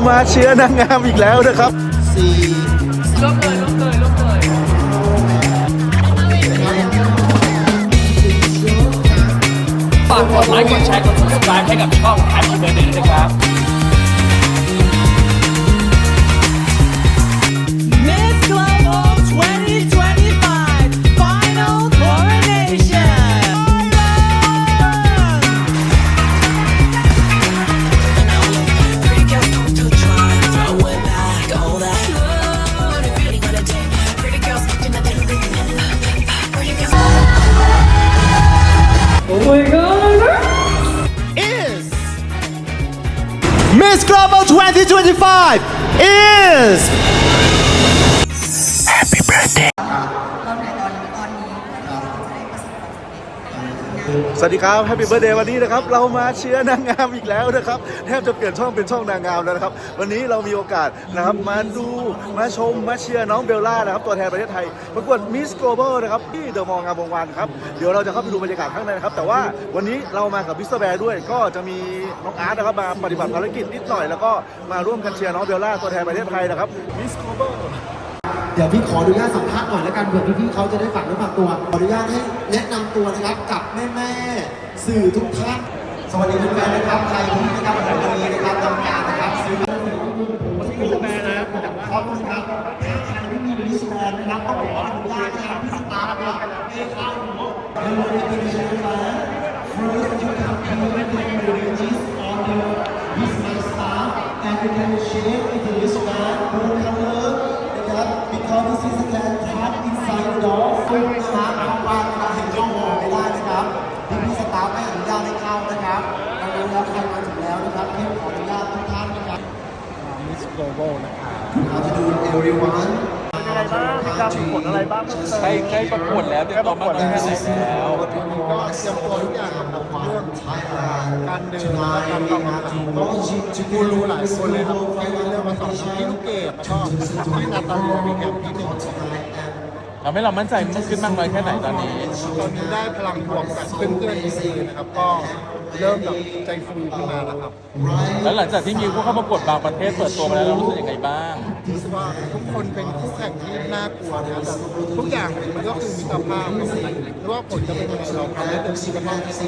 มาเชียร์นางงามอีกแล้วนะครับลบเลยฝากกดไลค์กดแชร์กด subscribe ให้กับช่อง Happy Birthday นะครับ Miss Global 2025 Final Coronation. Miss Global 2025 is Happy Birthday สวัสดีครับ Happy Birthday วันนี้นะครับเรามาเชียร์นางงามอีกแล้วนะครับแทบจะเปลี่ยนช่องเป็นช่องนางงามแล้วนะครับวันนี้เรามีโอกาสนะครับมาดูมาชมมาเชียร์น้องเบลล่านะครับตัวแทนประเทศไทยประกวด Miss Global นะครับที่เดอะมอลล์งามวงวานครับเดี๋ยวเราจะเข้าไปดูบรรยากาศข้างในนะครับแต่ว่าวันนี้เรามากับมิสเตอร์แบร์ด้วยก็จะมีน้องอาร์ตนะครับมาปฏิบัติภารกิจนิดหน่อยแล้วก็มาร่วมกันเชียร์น้องเบลล่าตัวแทนประเทศไทยนะครับ Miss Globalเดี๋ยวพี่ขออนุญาตสัมภาษณ์หน่อยแล้วกันเผื่อพี่ๆเขาจะได้ฝากเนื้อฝากตัวขออนุญาตให้แนะนำตัวนะครับกับแม่ๆสื่อทุกท่านสวัสดีแฟนๆนะครับใครที่นะครับวันนี้นะครับทำงานนะครับซื้อมิสแบนนะขอบคุณครับถ้าใครไม่มีมิสแบนนะครับต้องขออนุญาตนะครับที่สตาร์ทนะครับให้เข้าในวันนี้เป็นเชิญมา First you can compliment the images on your business staff and you can share with the wristband blue color because this is a grand tap inside the door ซึ่งนะครับเข้าบ้านมาเห็นช่องโหว่ไม่ได้นะครับพี่สตาฟไม่อนุญาตให้เข้านะครับดังนั้นแล้วใครมาถึงแล้วนะครับพี่ขออนุญาตทุกท่านนะครับ Miss Global นะครับ เราจะดู everyone อะไรบ้างมีการประกวดอะไรบ้างใกล้ประกวดแล้วเตรียมตัวมากน้อยแค่ไหนแล้ว ก็เตรียมตัวทุกอย่างครับเรื่องการเดินการตอบคำถามก็กูรู้หลายคนเลยครับที่เรื่องมาสอนพี่ลูกเกดแล้วก็พี่นาตาเลียพี่แกมพี่หนึ่ง ทำให้เรามั่นใจมากขึ้นมากน้อยแค่ไหนตอนนี้ ได้พลังบวกจากเพื่อนๆดีๆนะครับก็เริ่มแบบใจฟูขึ้นมาแล้วครับ แล้วหลังจากที่มีผู้เข้าประกวดบางประเทศเปิดตัวมาแล้วเรารู้สึกยังไงบ้าง รู้สึกว่าทุกคนเป็นคู่แข่งที่น่ากลัวนะครับแต่ทุกอย่างมันก็คือมิตรภาพไม่ว่าผลจะเป็นยังไงเราทำให้เต็มที่กัน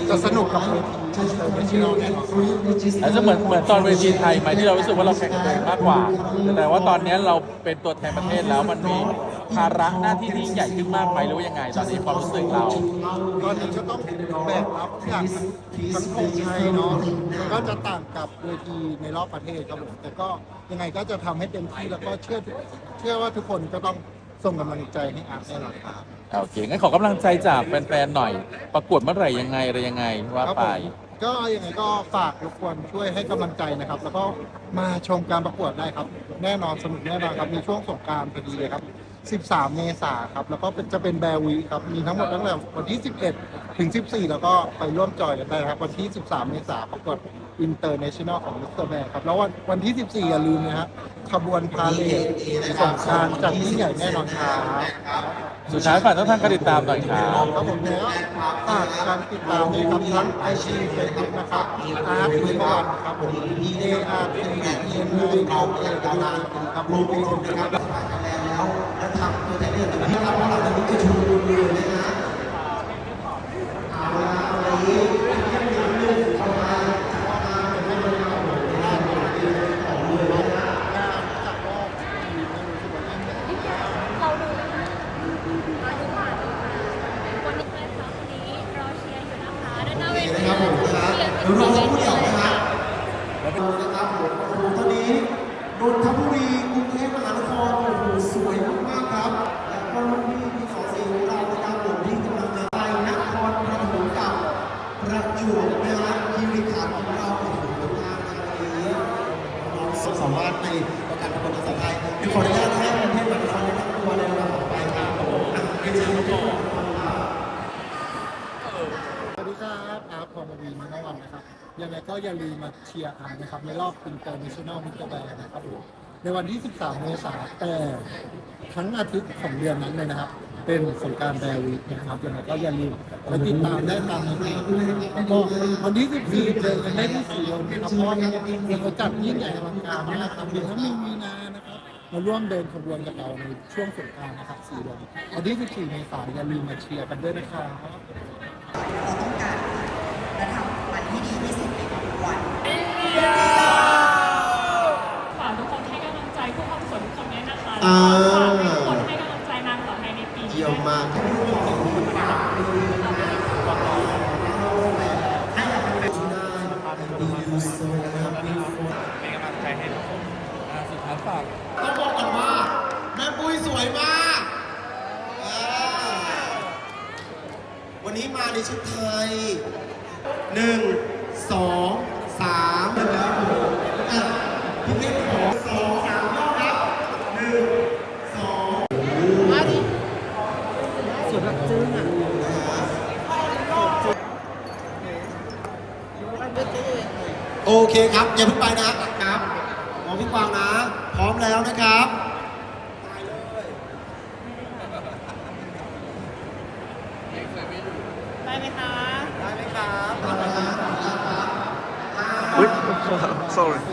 จะสนุกกับเวทีที่เราแน่นอน อาจจะเหมือนตอนเวทีไทยไหมที่เรารู้สึกว่าเราแข่งกันมากกว่าแต่ว่าตอนนี้เราเป็นตัวแทนประเทศแล้วมันมีภาระหน้าที่ที่ใหญ่ขึ้นมากไหมหรือว่ายังไงตอนนี้ความรู้สึกเราตอนนี้ก็ต้องแบกรับอย่างสังคมไทยเนาะมันก็จะต่างกับเวทีในรอบประเทศครับผมแต่ก็ยังไงก็จะทำให้เต็มที่แล้วก็เชื่อว่าทุกคนก็ต้องส่งกำลังใจให้อาร์ตแน่นอนครับโอเคงั้นขอกำลังใจจากแฟนๆหน่อยประกวดเมื่อไหร่ยังไงอะไรยังไงว่าไปก็ยังไงก็ฝากรบกวนช่วยให้กำลังใจนะครับแล้วก็มาชมการประกวดได้ครับแน่นอนสนุกแน่นอนครับมีช่วงสงกรานต์พอดีเลยครับ13 เมษายนครับแล้วก็จะเป็นแบร์วีครับมีทั้งหมดตั้งแต่วันที่11ถึง14แล้วก็ไปร่วมจอยกันได้ครับวันที่13 เมษายนประกวด International ของมิสเตอร์แบร์ครับแล้ววันที่14อย่าลืมนะฮะขบวนพาเลทสงกรานต์จัดยิ่งใหญ่แน่นอนครับสุดท้ายฝากต้องทางการติดตามหน่อยครับครับผมแล้วฝากการติดตามด้วยครับทั้ง IG Facebook นะครับอาร์ตวิมวันครับผม ARTENIครับรูปที่ผมนะครับและทำตัวแทนเรื่องต่างๆที่ทำให้เราจะชูมือเลยนะเอาละวันนี้เข้ามาให้บริการของเลยนะเราดูนะคะมาดูผ่านวันนี้เป็นครั้งนี้รอเชียร์อยู่นะคะด้านหน้าเวทีนะครับผมครับรอผู้เดี่ยวนะครับนะครับผมโอ้โหตอนนี้นนทบุรีกรุงเทพมหานครโอ้โหสวยมากๆครับและก็รุ่นพี่ที่สองสี่ของเรานะครับผมที่กำลังจะไปนครปฐมกับประจวบนะครับคีรีขันธ์ของเราโอ้โหมากนะครับวันนี้น้องสามารถในประกาศประกวดภาษาไทยเดี๋ยวขออนุญาตให้กรุงเทพมหานครแนะนำตัวในลำดับต่อไปครับผมเรียนเชิญทุกคนครับ สวัสดีครับอาร์ตพรหมวีนินวันนะครับยังไงก็อย่าลืมมาเชียร์อาร์ตนะครับในรอบ International Mister Band นะครับผมในวันที่13 เมษายนแต่ทั้งอาทิตย์ของเดือนนั้นเลยนะครับ เป็นสงกรานต์แดวีนะครับยังไงก็อย่าลืมไปติดตามได้ตามนี้แล้วก็วันที่14เจอกันได้ที่สีลมนะครับเพราะว่าเราจัดยิ่งใหญ่อลังการนะครับเดี๋ยวถ้ามีนานะครับมาร่วมเดินขบวนกับเราในช่วงสงกรานต์นะครับสีลมวันที่14เมษายนอย่าลืมมาเชียร์กันด้วยนะครับ เราต้องการและทำมันให้ดีที่สุดในทุกวัน ฝากทุกคนให้กำลังใจผู้เข้าประกวดทุกคนด้วยนะคะ อ่า ฝากให้ทุกคนให้กำลังใจนางสาวไทยในปีนี้ เยี่ยมมาก สุดท้ายฝาก ต้องบอกก่อนว่าแม่ปุ้ยสวยมากวันนี้มาในชุดไทย 1 2 3นะครับพี่เล็กขอ2 3รอบครับ1 2มาดิสุดรักจึ้งอ่ะโอเคครับ อย่าเพิ่งไปนะครับมองพี่กวางนะ พร้อมแล้วนะครับไปไหมคะได้ไหมครับได้ไหมครับ อุ๊ย sorry 3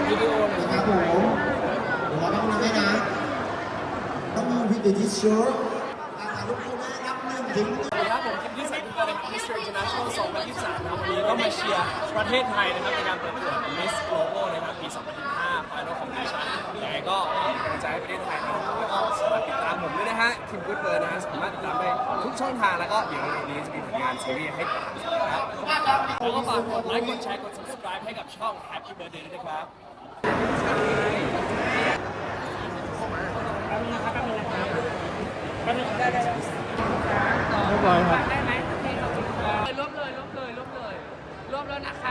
วิดีโอนะครับผมเดี๋ยวเราต้องให้นะ ต้องมีวิดีโอที่ชัวร์ถ่ายรูปคู่แม่นับ1 ถึง ครับผมคิมที่ใส่ทุกคนใน Miss International 2023ครับวันนี้ก็มาเชียร์ประเทศไทยนะครับในการประกวด Miss Global นะครับปี 2025 Final Competition ยังไงก็เป็นกำลังใจให้ประเทศไทยนะครับแล้วก็สามารถติดตามผมด้วยนะฮะคิมกู๊ดเบิร์ดนะฮะสามารถติดตามได้ทุกช่องทางแล้วก็เดี๋ยววันนี้จะมีผลงานซีรีส์ให้ติดตามครับแล้วก็ฝากกดไลค์กดแชร์กด subscribe ให้กับช่อง Happy Birthday ด้วยนะครับ รวบเลยนะคะ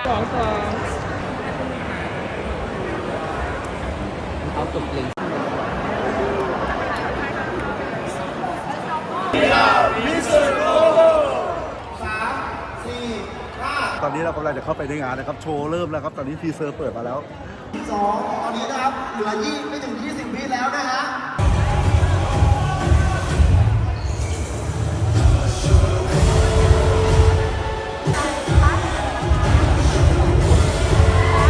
ตอนนี้เรากำลังจะเข้าไปในงานนะครับ โชว์เริ่มแล้วครับ ตอนนี้ทีเซอร์เปิดมาแล้ว 2 ตอนนี้นะครับ เหลือไม่ถึง 20 วิแล้วนะฮะ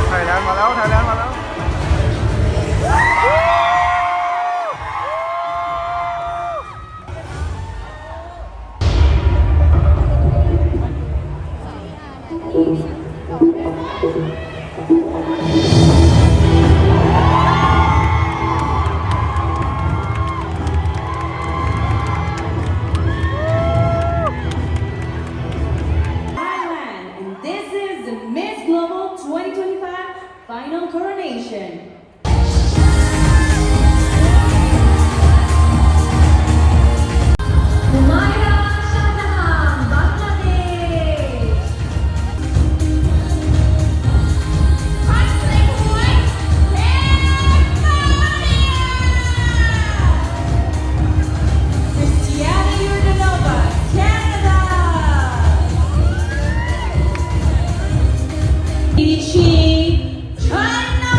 ไทยแลนด์มาแล้ว ไทยแลนด์มาแล้ว Thailand, and this is the Miss Global 2025 Final Coronation. Humayra Shahjahan, Bangladesh. Country Boy, Cambodia. Christiana Yurdanova, Canada. Ichi, China.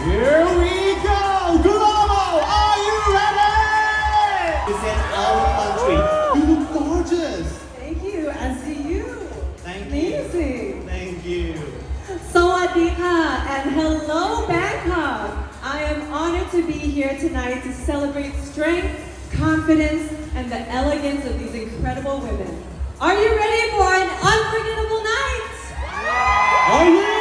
Here we go! Global, are you ready? Present our country. You look gorgeous. Thank you, as do you. Thank Amazing. Thank you. Sawadika and hello Bangkok. I am honored to be here tonight to celebrate strength, confidence, and the elegance of these incredible women. Are you ready for an unforgettable night? Are you?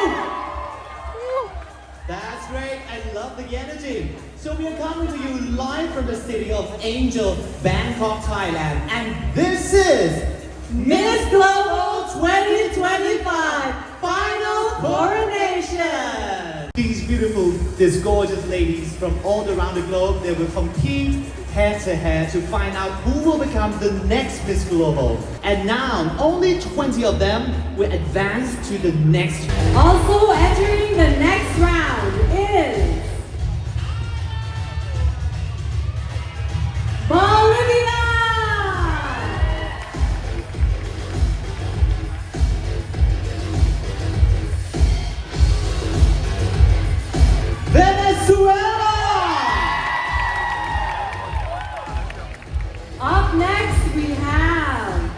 That's great. I love the energy. So we are coming to you live from the city of Angel, Bangkok, Thailand. And this is Miss Global 2025 Final Coronation. these beautiful, these gorgeous ladies from all around the globe. They will compete head to head to find out who will become the next Miss Global. And now, only 20 of them will advance to the next. Also entering the next round is Bolivia! Venezuela! Up next we have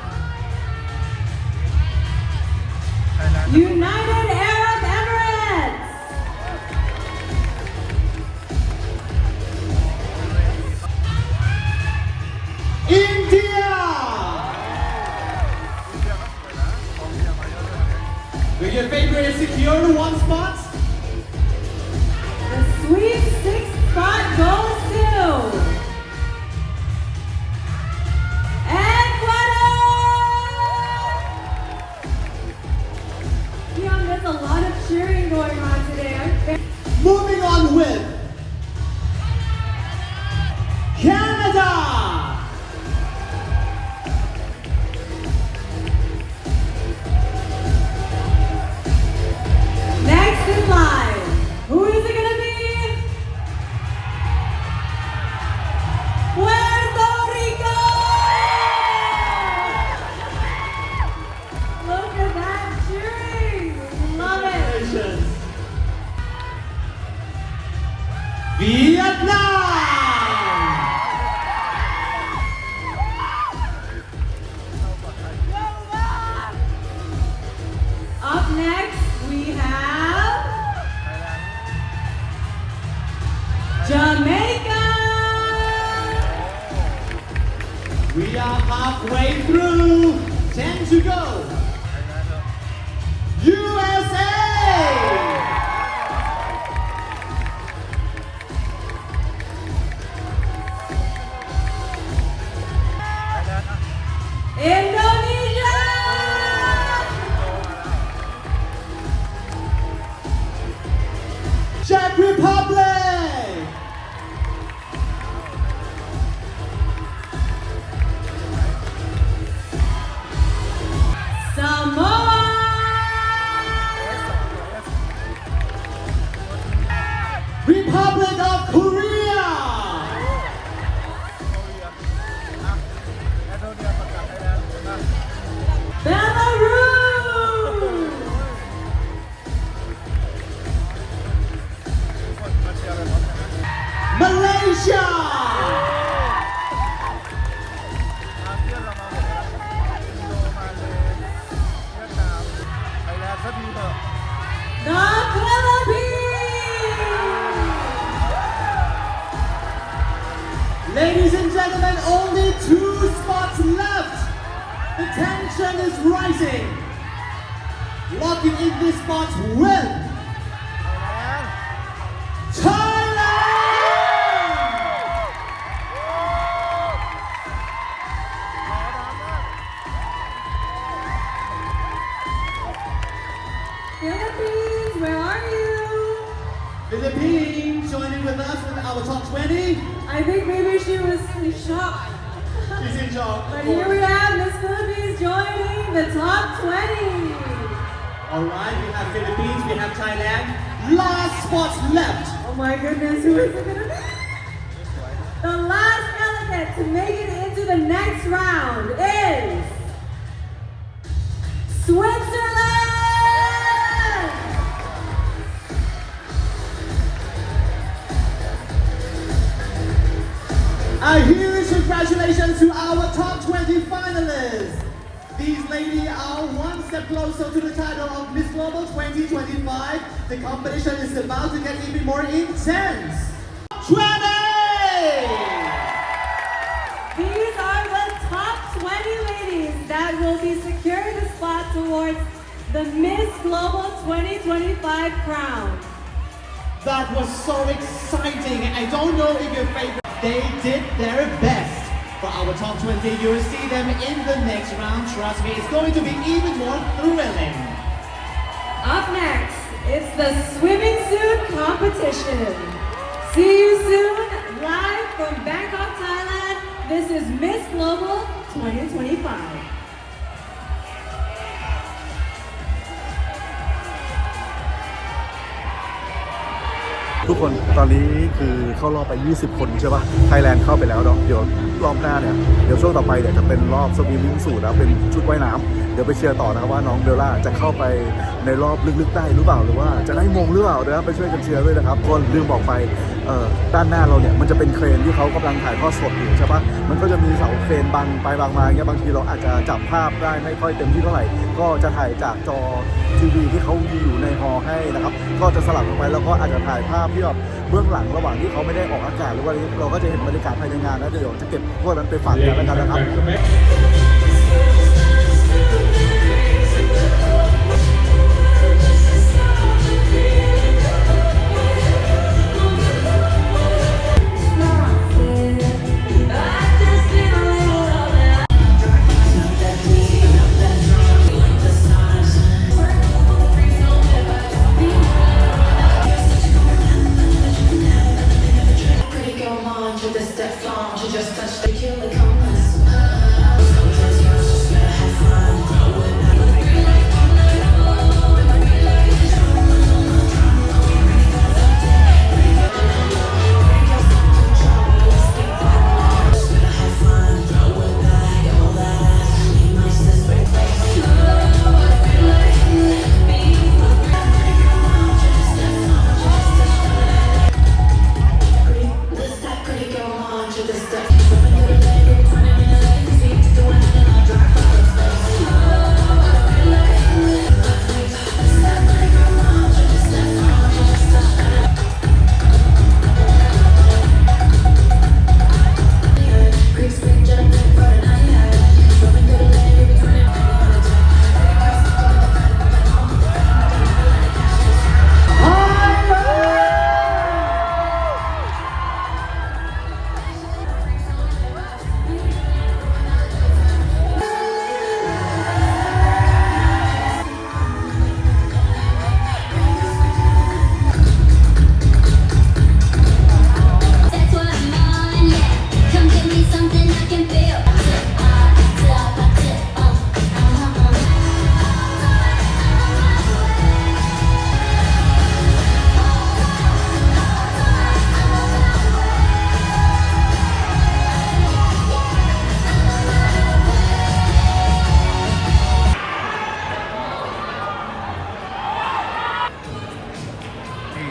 United Arab Emirates. India! Will your favorite secure one spot? The sweet sixth spot goes to Ecuador. Leon, there's a lot of cheering going on today. Moving on with Canada! Next in line, who is it gonna be? Puerto Rico! Look at that cheering! Love it! Congratulations. Vietnam! Up next, we have Jamaica! We are halfway through. 10 to go. USA! Indonesia! Czech Republic! Samoa! Republic of Korea! Belarus! Malaysia! The Philippines! Ladies and gentlemen, only 2 spots left. The tension is rising. Locking in this spot with Thailand! Philippines, where are you? Philippines joining with us with our top 20. I think maybe she was in shock. She's in shock. But here we have Miss Philippines joining the top 20. Alright, we have Philippines, we have Thailand. Last spots left. Oh my goodness, who is it gonna be? The last delegate to make it into the next round is Switzerland! A huge congratulations to our top 20 finalists. These ladies are one step closer to the title of Miss Global 2025. The competition is about to get even more intense. 20! These are the top 20 ladies that will be securing the spot towards the Miss Global 2025 crown. That was so exciting. I don't know if your favorite. They did their best. For our top 20, you'll see them in the next round. Trust me, it's going to be even more thrilling. Up next, it's the swimming suit competition. See you soon, live from Bangkok, Thailand. This is Miss Global 2025. ทุกคนตอนนี้คือเข้ารอบไป 20 คนใช่ปะไทยแลนด์เข้าไปแล้วเนาะเดี๋ยวรอบหน้าเนี่ยเดี๋ยวช่วงต่อไปเนี่ยจะเป็นรอบสวิมมิ่งสูทแล้วเป็นชุดว่ายน้ำเดี๋ยวไปเชียร์ต่อนะครับว่าน้องเบลล่าจะเข้าไปในรอบลึกๆได้หรือเปล่าหรือว่าจะได้มงหรือเปล่านะครับไปช่วยกันเชียร์ด้วยนะครับคนลืมบอกไปด้านหน้าเราเนี่ยมันจะเป็นเครนที่เขากำลังถ่ายทอดสดอยู่ใช่ปะมันก็จะมีเสาเครนบังไปบังมาเงี้ยบางทีเราอาจจะจับภาพได้ไม่ค่อยเต็มที่เท่าไหร่ก็จะถ่ายจากจอทีวีที่เขามีอยู่ในฮอลล์ให้นะครับก็จะสลับลงไปแล้วก็อาจจะถ่ายภาพที่แบบเบื้องหลังระหว่างที่เขาไม่ได้ออกอากาศหรือว่าเราก็จะเห็นบรรยากาศภายในงานแล้วเดี๋ยวจะเก็บพวกนั้นไปฝากกันแล้วกันนะครับ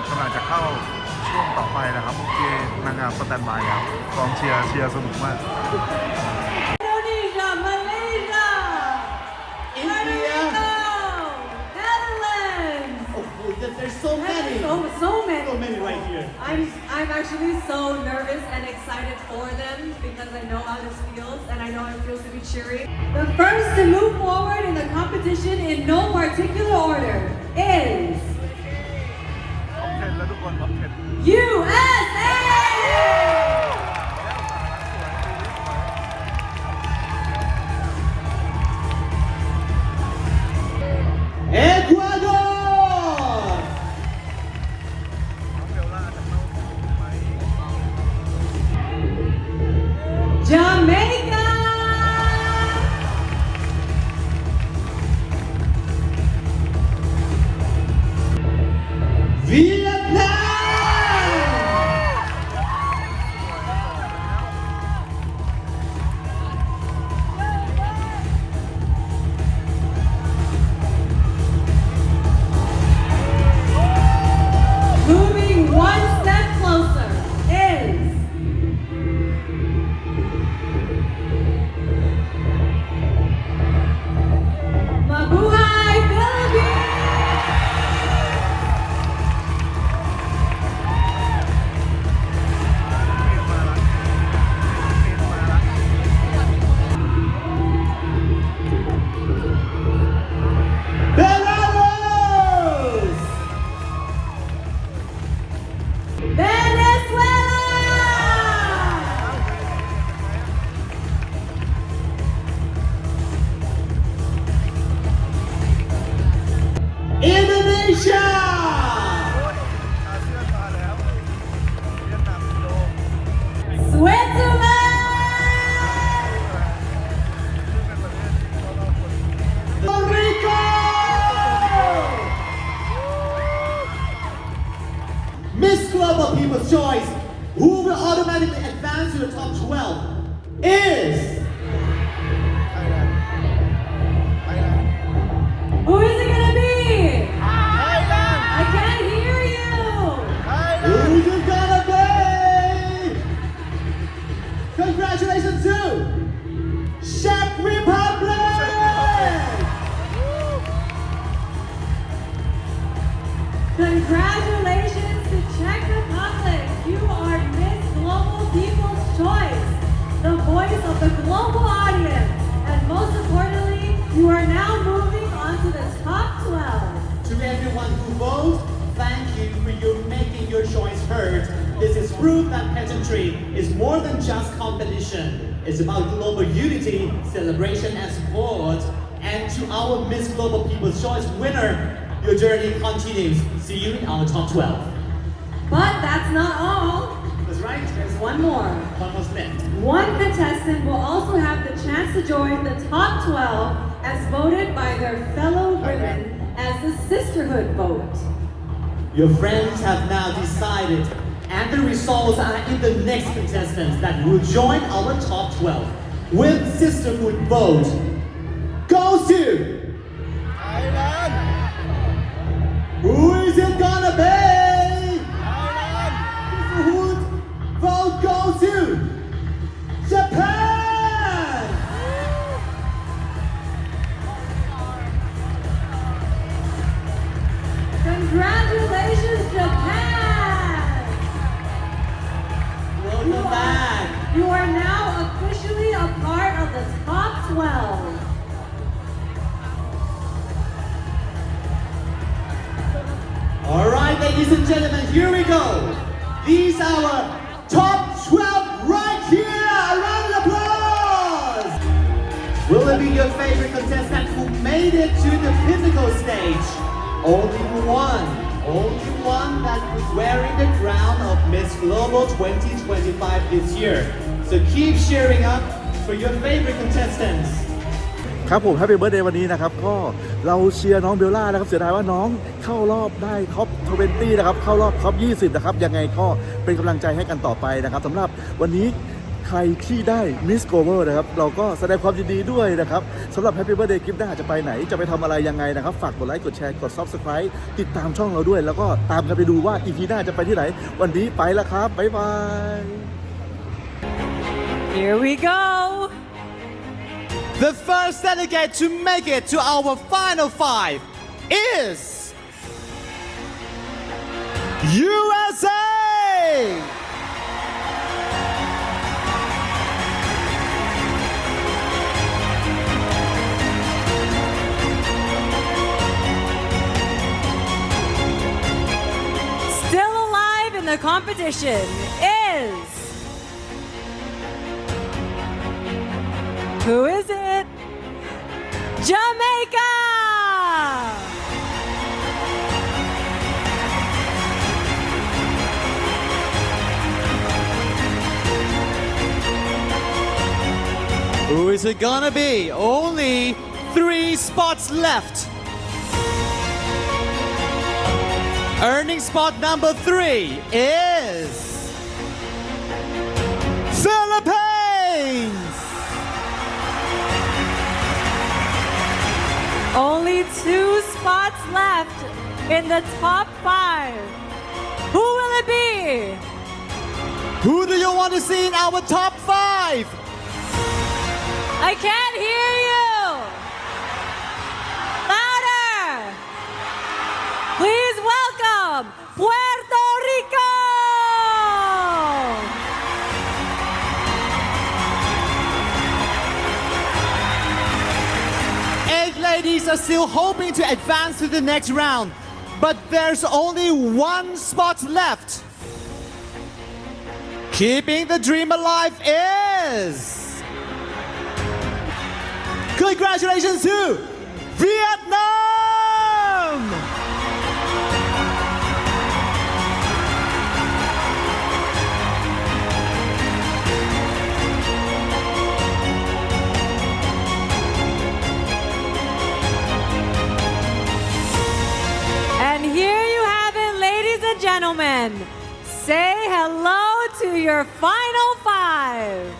กำลังจะเข้าช่วงต่อไปนะครับโอเคนางงามสแตนบายแล้วกองเชียร์สนุกมาก Indonesia, Malaysia, India. Netherlands. There's so many. So many. So many right here. I'm actually so nervous and excited for them because I know how this feels and I know how it feels to be cheering. The first to move forward in the competition in no particular order is แล้วทุกคนครับ USA! Ecuador. Jamaica! Vietnam. will automatically advance to the top 12 is Who is it gonna be? I can't hear you. who's it gonna be? Congratulations to Czech Republic! Congratulations to Czech Republic. You are Miss Global People's Choice, the voice of the global audience. And most importantly, you are now moving on to the top 12. To everyone who voted, thank you for making your choice heard. This is proof that pageantry is more than just competition. It's about global unity, celebration, and support. And to our Miss Global People's Choice winner, your journey continues. See you in our top 12. But that's not all. That's right. There's one more. One was left. One contestant will also have the chance to join the top 12 as voted by their fellow women as the sisterhood vote. Your friends have now decided, and the results are in the next contestants that will join our top 12 with sisterhood vote goes to who is it gonna be? Sisterhood vote goes to Japan. Congratulations, Japan! Welcome back. You are now officially a part of the top 12. All right, ladies and gentlemen, here we go. These are our top 12 right here. A round of applause. Will it be your favorite contestant who made it to the pinnacle stage? Only one that was wearing the crown of Miss Global 2025 this year. So keep cheering up for your favorite contestants. ครับผม Happy Birthday วันนี้นะครับก็เราเชียร์น้องเบลล่านะครับเสียดายว่าน้องเข้ารอบได้ท็อป 20 นะครับเข้ารอบท็อป 20 นะครับยังไงก็เป็นกำลังใจให้กันต่อไปนะครับสำหรับวันนี้ใครที่ได้ Miss Global นะครับเราก็แสดงความยินดีด้วยนะครับสำหรับ Happy Birthday คลิปหน้าจะไปไหนจะไปทำอะไรยังไงนะครับฝากกดไลค์กดแชร์กด Subscribe ติดตามช่องเราด้วยแล้วก็ตามกันไปดูว่า EP หน้าจะไปที่ไหนวันนี้ไปแล้วครับบ๊ายบาย Here we go. The first delegate to make it to our final five is USA! Still alive in the competition is... Who is it? Jamaica! Who is it gonna be? Only 3 spots left. Earning spot number 3 is Philippines. Only 2 spots left in the top 5. Who will it be? Who do you want to see in our top 5? I can't hear you. Louder. Please welcome Puerto Rico. 8 ladies are still hoping to advance to the next round, but there's only 1 spot left. Keeping the dream alive is... Congratulations to Vietnam! And here you have it, ladies and gentlemen. Say hello to your final five.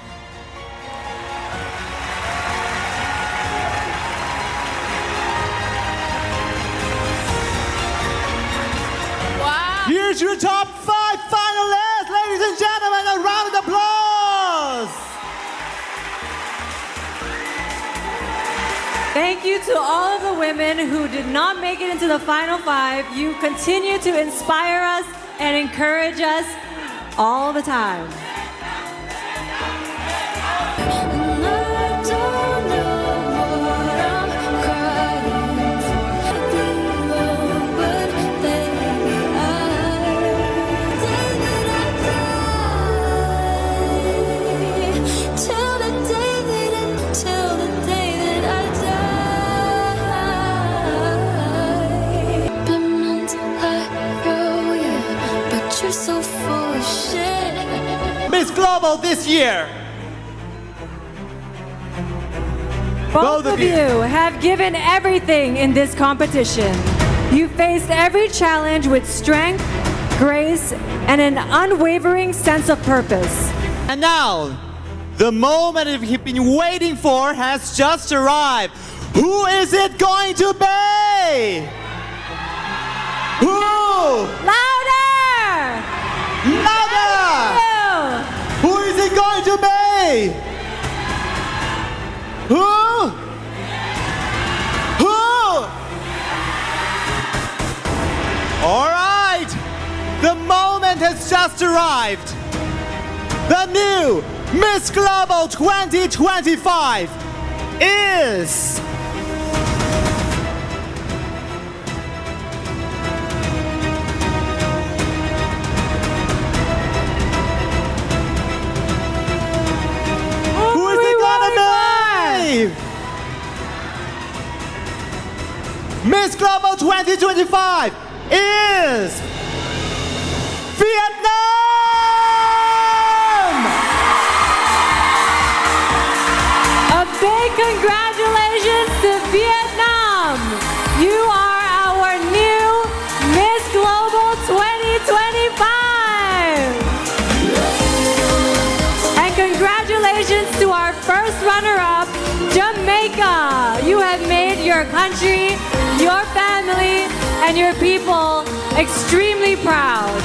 Here's your top 5 finalists, ladies and gentlemen, a round of applause. Thank you to all of the women who did not make it into the final five. You continue to inspire us and encourage us all the time. So full of shit. Miss Global this year. Both of you have given everything in this competition. You faced every challenge with strength, grace, and an unwavering sense of purpose. And now, the moment we've been waiting for has just arrived. Who is it going to be? Who? Louder! Louder! Who is it going to be? Who? Who? All right. The moment has just arrived. The new Miss Global 2025 is... Who is it gonna be? Miss Global 2025 is Vietnam! A big congratulations to Vietnam! You are our new Miss Global 2025! And congratulations to our first runner-up, Jamaica! You have made your country, your family, and your people extremely proud.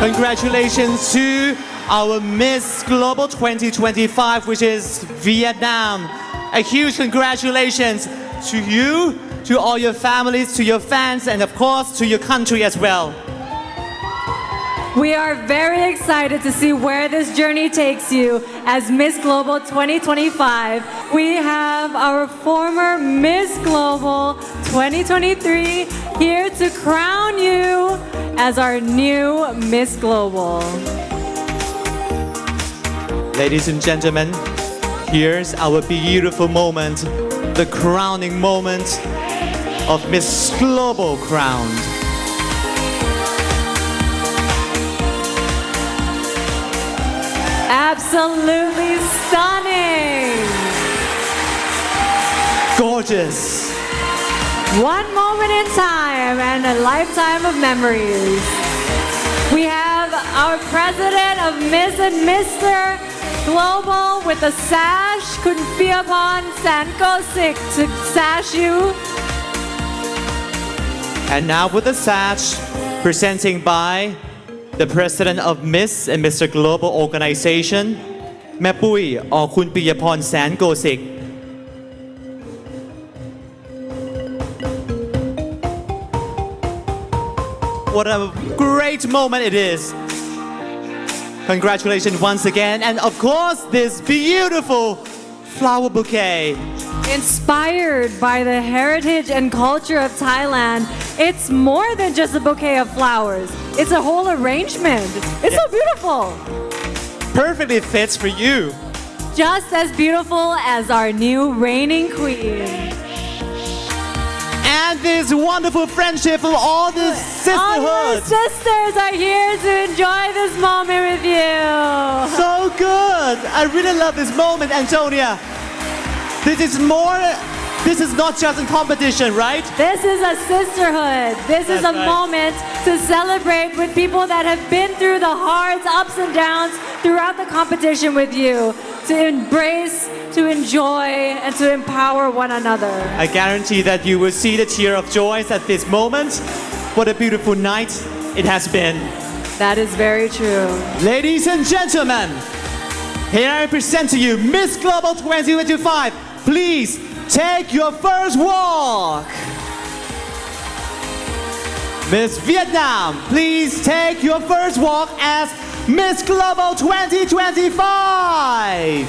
Congratulations to our Miss Global 2025, which is Vietnam. A huge congratulations to you, to all your families, to your fans, and of course to your country as well. We are very excited to see where this journey takes you as Miss Global 2025. We have our former Miss Global 2023 here to crown you as our new Miss Global. Ladies and gentlemen, here's our beautiful moment, the crowning moment of Miss Global crowned. Absolutely stunning! Gorgeous. One moment in time and a lifetime of memories. We have our president of Miss and Mr. Global with a sash. Couldn't be upon Sanko Sik to sash you. And now with the sash, presenting by the president of Miss and Mr. Global Organization, แม่ปุ้ย or คุณปิยพร แสนโกสิก What a great moment it is. Congratulations once again, and of course this beautiful flower bouquet. Inspired by the heritage and culture of Thailand, it's more than just a bouquet of flowers. It's a whole arrangement. It's so beautiful. Perfectly fits for you. Just as beautiful as our new reigning queen. And this wonderful friendship of all the All your sisterhood. sisters are here to enjoy this moment with you. So good. I really love this moment, Antonia. This is more This is not just a competition, right? This is a sisterhood. This is a That's right. moment to celebrate with people that have been through the hard ups and downs throughout the competition with you, to embrace, to enjoy, and to empower one another. I guarantee that you will see the tear of joy at this moment. What a beautiful night it has been. That is very true. Ladies and gentlemen, here I present to you Miss Global 2025. Please take your first walk. Miss Vietnam, please take your first walk as Miss Global 2025.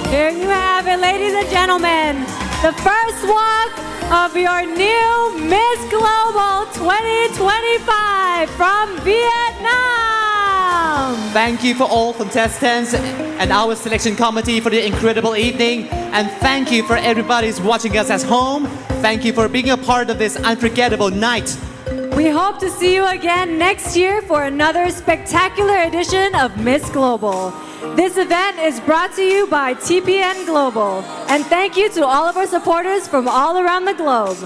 Here you have it, ladies and gentlemen. The first walk of your new Miss Global 2025 from Vietnam. Thank you for all contestants and our selection committee for the incredible evening. And thank you for everybody who's watching us at home. Thank you for being a part of this unforgettable night. We hope to see you again next year for another spectacular edition of Miss Global. This event is brought to you by TPN Global. And thank you to all of our supporters from all around the globe.